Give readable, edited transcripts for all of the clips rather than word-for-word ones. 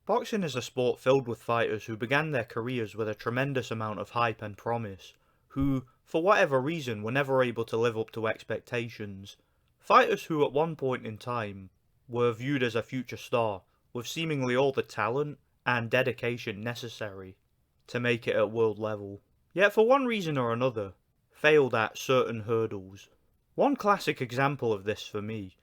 Boxing is a sport filled with fighters who began their careers with a tremendous amount of hype and promise, who, for whatever reason, were never able to live up to expectations. Fighters who at one point in time were viewed as a future star, with seemingly all the talent and dedication necessary to make it at world level, yet for one reason or another, failed at certain hurdles. One classic example of this for me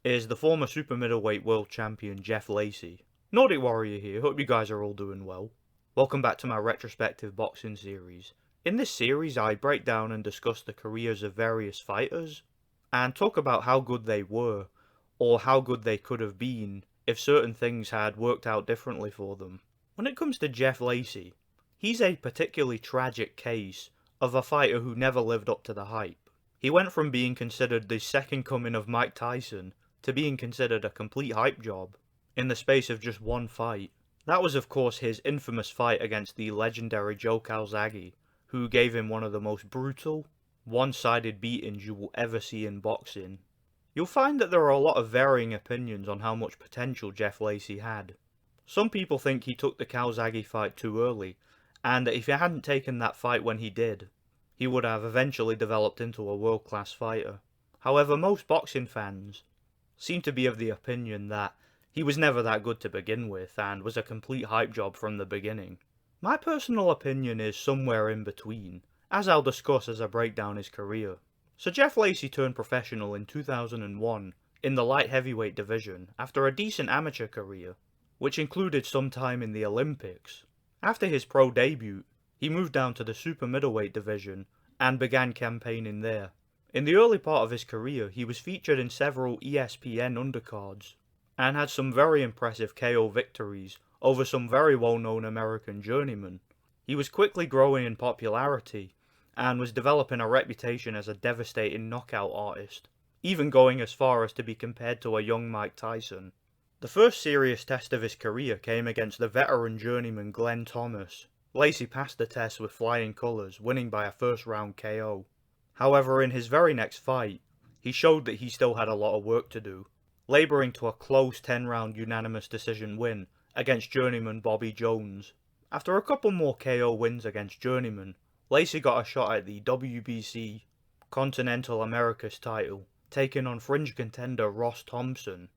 is the former super middleweight world champion Jeff Lacy. Nordic Warrior here, hope you guys are all doing well. Welcome back to my retrospective boxing series. In this series I break down and discuss the careers of various fighters, and talk about how good they were, or how good they could have been if certain things had worked out differently for them. When it comes to Jeff Lacy, he's a particularly tragic case of a fighter who never lived up to the hype. He went from being considered the second coming of Mike Tyson to being considered a complete hype job in the space of just one fight. That was of course his infamous fight against the legendary Joe Calzaghe, who gave him one of the most brutal, one-sided beatings you will ever see in boxing. You'll find that there are a lot of varying opinions on how much potential Jeff Lacy had. Some people think he took the Calzaghe fight too early, and that if he hadn't taken that fight when he did, he would have eventually developed into a world-class fighter. However, most boxing fans seem to be of the opinion that he was never that good to begin with, and was a complete hype job from the beginning. My personal opinion is somewhere in between, as I'll discuss as I break down his career. So Jeff Lacy turned professional in 2001 in the light heavyweight division after a decent amateur career, which included some time in the Olympics. After his pro debut, he moved down to the super middleweight division and began campaigning there. In the early part of his career, he was featured in several ESPN undercards, and had some very impressive KO victories over some very well-known American journeymen. He was quickly growing in popularity, and was developing a reputation as a devastating knockout artist, even going as far as to be compared to a young Mike Tyson. The first serious test of his career came against the veteran journeyman Glenn Thomas. Lacy passed the test with flying colours, winning by a first-round KO. However, in his very next fight, he showed that he still had a lot of work to do, labouring to a close 10-round unanimous decision win against journeyman Bobby Jones. After a couple more KO wins against journeyman, Lacy got a shot at the WBC Continental Americas title, taking on fringe contender Ross Thompson,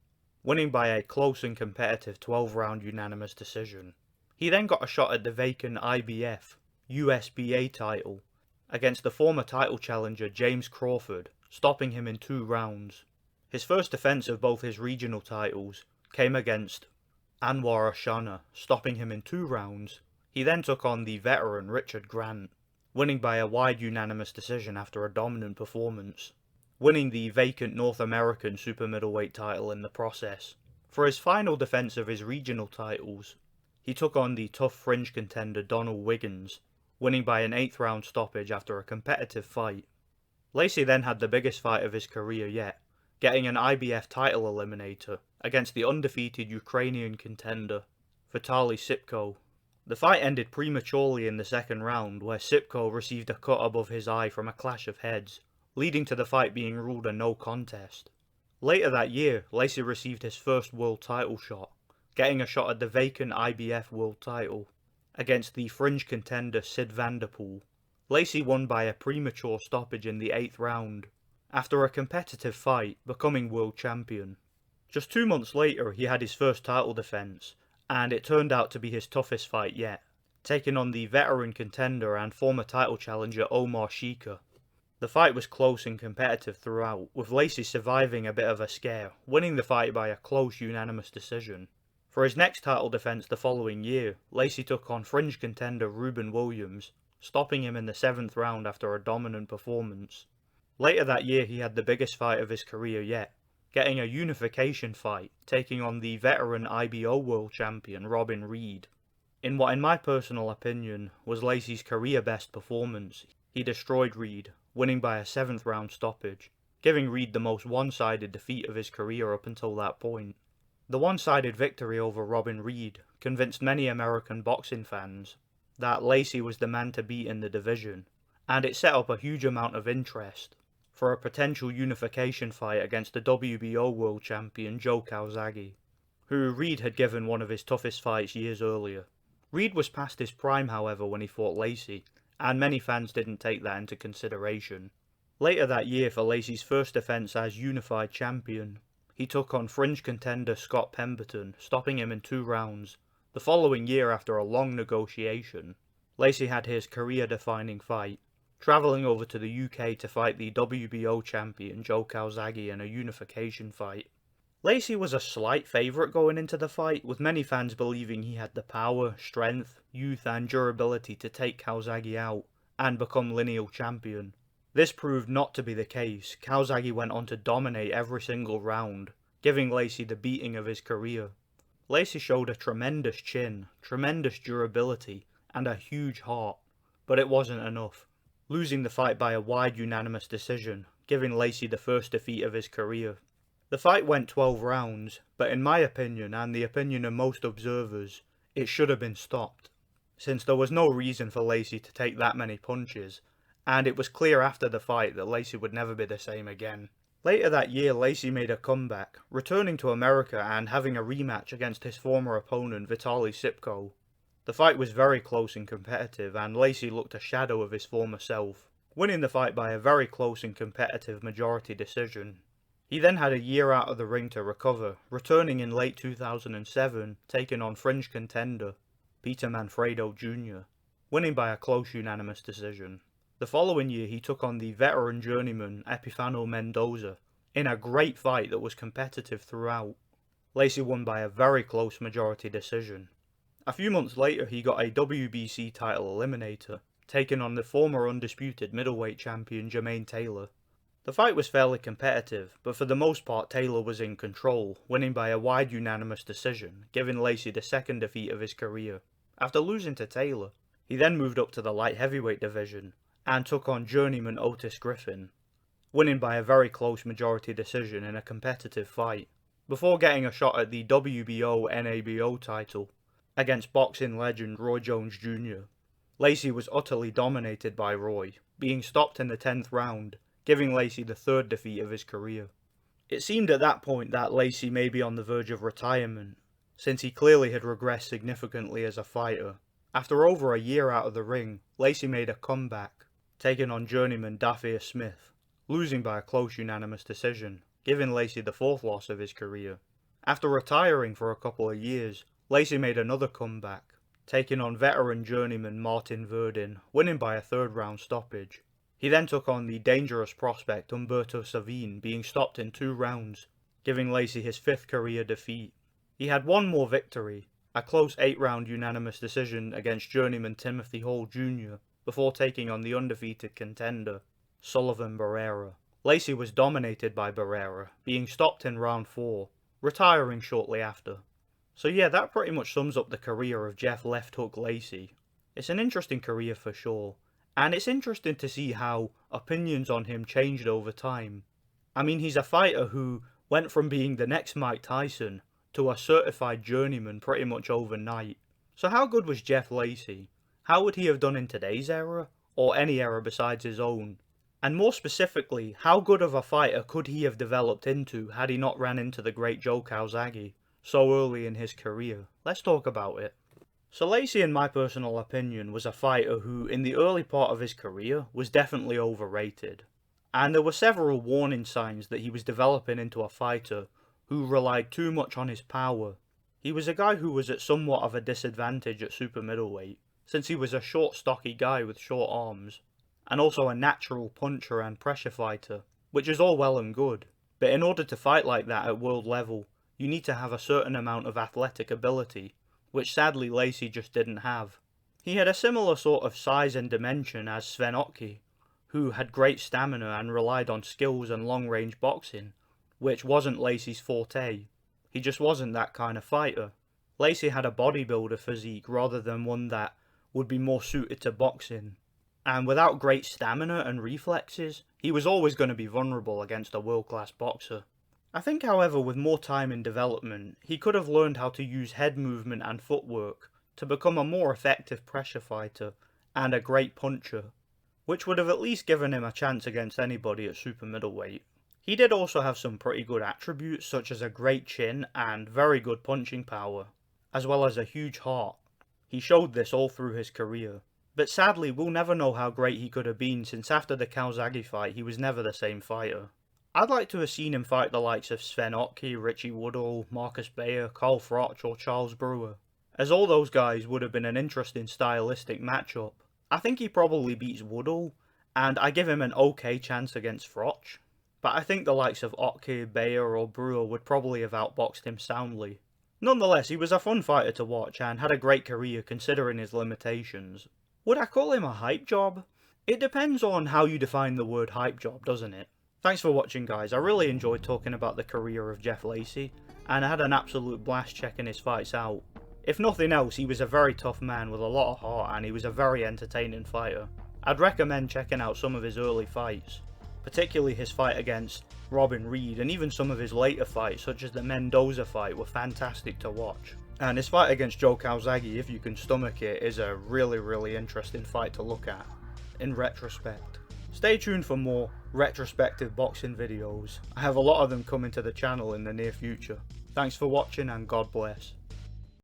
winning by a close and competitive 12-round unanimous decision. He then got a shot at the vacant IBF USBA title against the former title challenger James Crawford, stopping him in 2 rounds. His first defence of both his regional titles came against Anwar Ashana, stopping him in 2 rounds. He then took on the veteran Richard Grant, winning by a wide unanimous decision after a dominant performance, winning the vacant North American super middleweight title in the process. For his final defence of his regional titles, he took on the tough fringe contender Donald Wiggins, winning by an 8th round stoppage after a competitive fight. Lacy then had the biggest fight of his career yet, getting an IBF title eliminator against the undefeated Ukrainian contender Vitaly Sipko. The fight ended prematurely in the 2nd round, where Sipko received a cut above his eye from a clash of heads, leading to the fight being ruled a no contest. Later that year, Lacy received his first world title shot, getting a shot at the vacant IBF world title against the fringe contender Sid Vanderpool. Lacy won by a premature stoppage in the 8th round, after a competitive fight, becoming world champion. Just 2 months later, he had his first title defence, and it turned out to be his toughest fight yet, taking on the veteran contender and former title challenger Omar Sheikha. The fight was close and competitive throughout, with Lacy surviving a bit of a scare, winning the fight by a close unanimous decision. For his next title defence the following year, Lacy took on fringe contender Ruben Williams, stopping him in the 7th round after a dominant performance. Later that year he had the biggest fight of his career yet, getting a unification fight, taking on the veteran IBO world champion Robin Reed. In what in my personal opinion was Lacy's career best performance, he destroyed Reed, winning by a 7th round stoppage, giving Reed the most one-sided defeat of his career up until that point. The one-sided victory over Robin Reed convinced many American boxing fans that Lacy was the man to beat in the division, and it set up a huge amount of interest for a potential unification fight against the WBO world champion Joe Calzaghe, who Reed had given one of his toughest fights years earlier. Reed was past his prime, however, when he fought Lacy, and many fans didn't take that into consideration. Later that year, for Lacy's first defence as unified champion, he took on fringe contender Scott Pemberton, stopping him in 2 rounds. The following year, after a long negotiation, Lacy had his career-defining fight, travelling over to the UK to fight the WBO champion Joe Calzaghe in a unification fight. Lacy was a slight favourite going into the fight, with many fans believing he had the power, strength, youth and durability to take Calzaghe out and become lineal champion. This proved not to be the case. Calzaghe went on to dominate every single round, giving Lacy the beating of his career. Lacy showed a tremendous chin, tremendous durability, and a huge heart, but it wasn't enough, losing the fight by a wide unanimous decision, giving Lacy the first defeat of his career. The fight went 12 rounds, but in my opinion, and the opinion of most observers, it should have been stopped, since there was no reason for Lacy to take that many punches, and it was clear after the fight that Lacy would never be the same again. Later that year, Lacy made a comeback, returning to America and having a rematch against his former opponent Vitaly Sipko. The fight was very close and competitive, and Lacy looked a shadow of his former self, winning the fight by a very close and competitive majority decision. He then had a year out of the ring to recover, returning in late 2007, taking on fringe contender Peter Manfredo Jr., winning by a close unanimous decision. The following year he took on the veteran journeyman Epifano Mendoza, in a great fight that was competitive throughout. Lacy won by a very close majority decision. A few months later he got a WBC title eliminator, taking on the former undisputed middleweight champion Jermaine Taylor. The fight was fairly competitive, but for the most part Taylor was in control, winning by a wide unanimous decision, giving Lacy the second defeat of his career. After losing to Taylor, he then moved up to the light heavyweight division, and took on journeyman Otis Griffin, winning by a very close majority decision in a competitive fight, before getting a shot at the WBO NABO title against boxing legend Roy Jones Jr. Lacy was utterly dominated by Roy, being stopped in the 10th round, giving Lacy the third defeat of his career. It seemed at that point that Lacy may be on the verge of retirement, since he clearly had regressed significantly as a fighter. After over a year out of the ring, Lacy made a comeback, taking on journeyman Dafir Smith, losing by a close unanimous decision, giving Lacy the 4th loss of his career. After retiring for a couple of years, Lacy made another comeback, taking on veteran journeyman Martin Verdin, winning by a 3rd round stoppage. He then took on the dangerous prospect Humberto Savine, being stopped in 2 rounds, giving Lacy his 5th career defeat. He had one more victory, a close 8-round unanimous decision against journeyman Timothy Hall Jr., before taking on the undefeated contender Sullivan Barrera. Lacy was dominated by Barrera, being stopped in round 4, retiring shortly after. So yeah, that pretty much sums up the career of Jeff Left Hook Lacy. It's an interesting career for sure. And it's interesting to see how opinions on him changed over time. I mean, he's a fighter who went from being the next Mike Tyson to a certified journeyman pretty much overnight. So how good was Jeff Lacy? How would he have done in today's era, or any era besides his own? And more specifically, how good of a fighter could he have developed into had he not ran into the great Joe Calzaghe so early in his career? Let's talk about it. So Lacy, in my personal opinion, was a fighter who, in the early part of his career, was definitely overrated. And there were several warning signs that he was developing into a fighter who relied too much on his power. He was a guy who was at somewhat of a disadvantage at super middleweight, since he was a short, stocky guy with short arms, and also a natural puncher and pressure fighter, which is all well and good. But in order to fight like that at world level, you need to have a certain amount of athletic ability, which sadly Lacy just didn't have. He had a similar sort of size and dimension as Sven Ottke, who had great stamina and relied on skills and long-range boxing, which wasn't Lacy's forte. He just wasn't that kind of fighter. Lacy had a bodybuilder physique rather than one that would be more suited to boxing. And without great stamina and reflexes, he was always going to be vulnerable against a world-class boxer. I think, however, with more time in development, he could have learned how to use head movement and footwork to become a more effective pressure fighter and a great puncher, which would have at least given him a chance against anybody at super middleweight. He did also have some pretty good attributes such as a great chin and very good punching power, as well as a huge heart. He showed this all through his career. But sadly, we'll never know how great he could have been, since after the Calzaghe fight he was never the same fighter. I'd like to have seen him fight the likes of Sven Ottke, Richie Woodall, Marcus Bayer, Carl Froch or Charles Brewer, as all those guys would have been an interesting stylistic matchup. I think he probably beats Woodall, and I give him an okay chance against Froch, but I think the likes of Ottke, Bayer or Brewer would probably have outboxed him soundly. Nonetheless, he was a fun fighter to watch and had a great career considering his limitations. Would I call him a hype job? It depends on how you define the word hype job, doesn't it? Thanks for watching, guys. I really enjoyed talking about the career of Jeff Lacy, and I had an absolute blast checking his fights out. If nothing else, he was a very tough man with a lot of heart, and he was a very entertaining fighter. I'd recommend checking out some of his early fights, particularly his fight against Robin Reed, and even some of his later fights such as the Mendoza fight were fantastic to watch. And his fight against Joe Calzaghe, if you can stomach it, is a really interesting fight to look at, in retrospect. Stay tuned for more retrospective boxing videos. I have a lot of them coming to the channel in the near future. Thanks for watching and God bless.